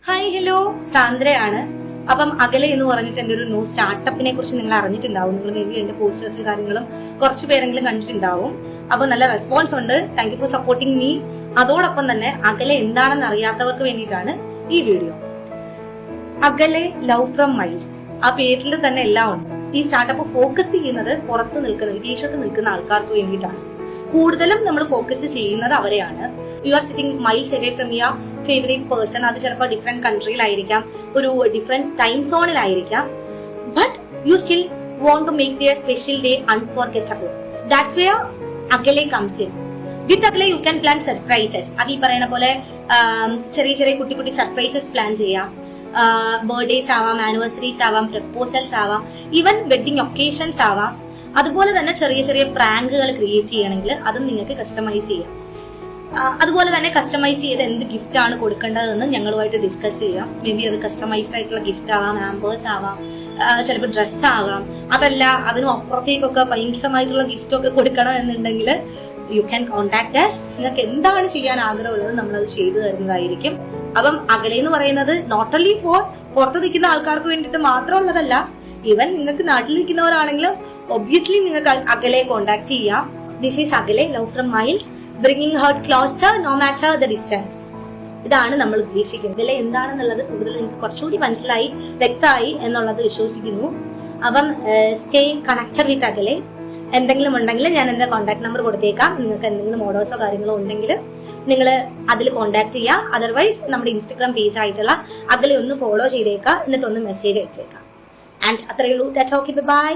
Hi hello, സാന്ദ്രയാണ്. അപ്പം അകലെ എന്ന് പറഞ്ഞിട്ട് എന്റെ ഒരു ന്യൂ സ്റ്റാർട്ടപ്പിനെ കുറിച്ച് നിങ്ങൾ അറിഞ്ഞിട്ടുണ്ടാവും. നിങ്ങൾ മേ ബി എന്റെ പോസ്റ്റേഴ്സും കാര്യങ്ങളും കുറച്ച് പേരെങ്കിലും കണ്ടിട്ടുണ്ടാവും. അപ്പൊ നല്ല റെസ്പോൺസ് ഉണ്ട്. Thank you for supporting me. അതോടൊപ്പം തന്നെ അകലെ എന്താണെന്ന് അറിയാത്തവർക്ക് വേണ്ടിയിട്ടാണ് ഈ വീഡിയോ. അകലെ ലവ് ഫ്രം മൈൽസ്, ആ പേരിൽ തന്നെ എല്ലാം ഉണ്ട്. ഈ സ്റ്റാർട്ടപ്പ് ഫോക്കസ് ചെയ്യുന്നത് പുറത്ത് നിൽക്കുന്ന, വിദേശത്ത് നിൽക്കുന്ന ആൾക്കാർക്ക് വേണ്ടിയിട്ടാണ്. കൂടുതലും നമ്മൾ ഫോക്കസ് ചെയ്യുന്നത് അവരെയാണ്. You are sitting miles away from your favourite person. അത് ചിലപ്പോൾ ഡിഫറെന്റ് കൺട്രിയിലായിരിക്കാം, ഒരു ഡിഫറെന്റ് ടൈം സോണിലായിരിക്കാം. But you still want to make their special day unforgettable. That's where Akale comes in. With Akale you can plan surprises. അത് ഈ പറയുന്ന പോലെ ചെറിയ ചെറിയ കുട്ടി കുട്ടി സർപ്രൈസസ് പ്ലാൻ ചെയ്യാം. ബർത്ത്ഡേസ് ആവാം, ആനിവേഴ്സറീസ് ആവാം, പ്രപ്പോസൽസ് ആവാം, ഈവൻ വെഡിങ് ഒക്കേഷൻസ് ആവാം. അതുപോലെ തന്നെ ചെറിയ ചെറിയ പ്രാങ്കുകൾ ക്രിയേറ്റ് ചെയ്യണമെങ്കിൽ അതും നിങ്ങൾക്ക് കസ്റ്റമൈസ് ചെയ്യാം. അതുപോലെ തന്നെ കസ്റ്റമൈസ് ചെയ്ത് എന്ത് ഗിഫ്റ്റ് ആണ് കൊടുക്കേണ്ടതെന്ന് ഞങ്ങളുമായിട്ട് ഡിസ്കസ് ചെയ്യാം. മേ ബി അത് കസ്റ്റമൈസ്ഡ് ആയിട്ടുള്ള ഗിഫ്റ്റ് ആവാം, ആംബേഴ്സ് ആവാം, ചിലപ്പോൾ ഡ്രസ്സ് ആവാം. അതല്ല അതിനും അപ്പുറത്തേക്കൊക്കെ ഭയങ്കരമായിട്ടുള്ള ഗിഫ്റ്റ് ഒക്കെ കൊടുക്കണം എന്നുണ്ടെങ്കിൽ യു ക്യാൻ കോൺടാക്ട് us. നിങ്ങൾക്ക് എന്താണ് ചെയ്യാൻ ആഗ്രഹമുള്ളത് നമ്മളത് ചെയ്തു തരുന്നതായിരിക്കും. അപ്പം അകലെ എന്ന് പറയുന്നത് നോട്ട് ഓൺലി ഫോർ പുറത്ത് നിൽക്കുന്ന ആൾക്കാർക്ക് വേണ്ടിയിട്ട് മാത്രമുള്ളതല്ല. ഈവൻ നിങ്ങൾക്ക് നാട്ടിൽ നിൽക്കുന്നവരാണെങ്കിലും ഒബ്വിയസ്ലി നിങ്ങൾക്ക് അകലെ കോൺടാക്ട് ചെയ്യാം. This is Akale love from miles, bringing heart closer no matter the distance. ഇതാണ് നമ്മൾ ഉദ്ദേശിക്കുന്നത്. അകലെ എന്താണെന്നുള്ളത് കൂടുതൽ നിങ്ങൾക്ക് കുറച്ചുകൂടി മനസ്സിലായി, വ്യക്തമായി എന്നുള്ളത് വിശ്വസിക്കുന്നു. അപ്പം സ്റ്റേ കണക്റ്റഡ് വിത്ത് അകലെ. എന്തെങ്കിലും ഉണ്ടെങ്കിൽ ഞാൻ എന്റെ കോൺടാക്ട് നമ്പർ കൊടുത്തേക്കാം. നിങ്ങൾക്ക് എന്തെങ്കിലും ഓർഡേഴ്സോ കാര്യങ്ങളോ ഉണ്ടെങ്കിൽ നിങ്ങൾ അതിൽ കോൺടാക്ട് ചെയ്യുക. അതർവൈസ് നമ്മുടെ ഇൻസ്റ്റഗ്രാം പേജ് ആയിട്ടുള്ള അകലെ ഒന്ന് ഫോളോ ചെയ്തേക്കാം, എന്നിട്ട് ഒന്ന് മെസ്സേജ് അയച്ചേക്കാം. ആൻഡ് അത്രയേ ഉള്ളൂ. Tata, okay, by.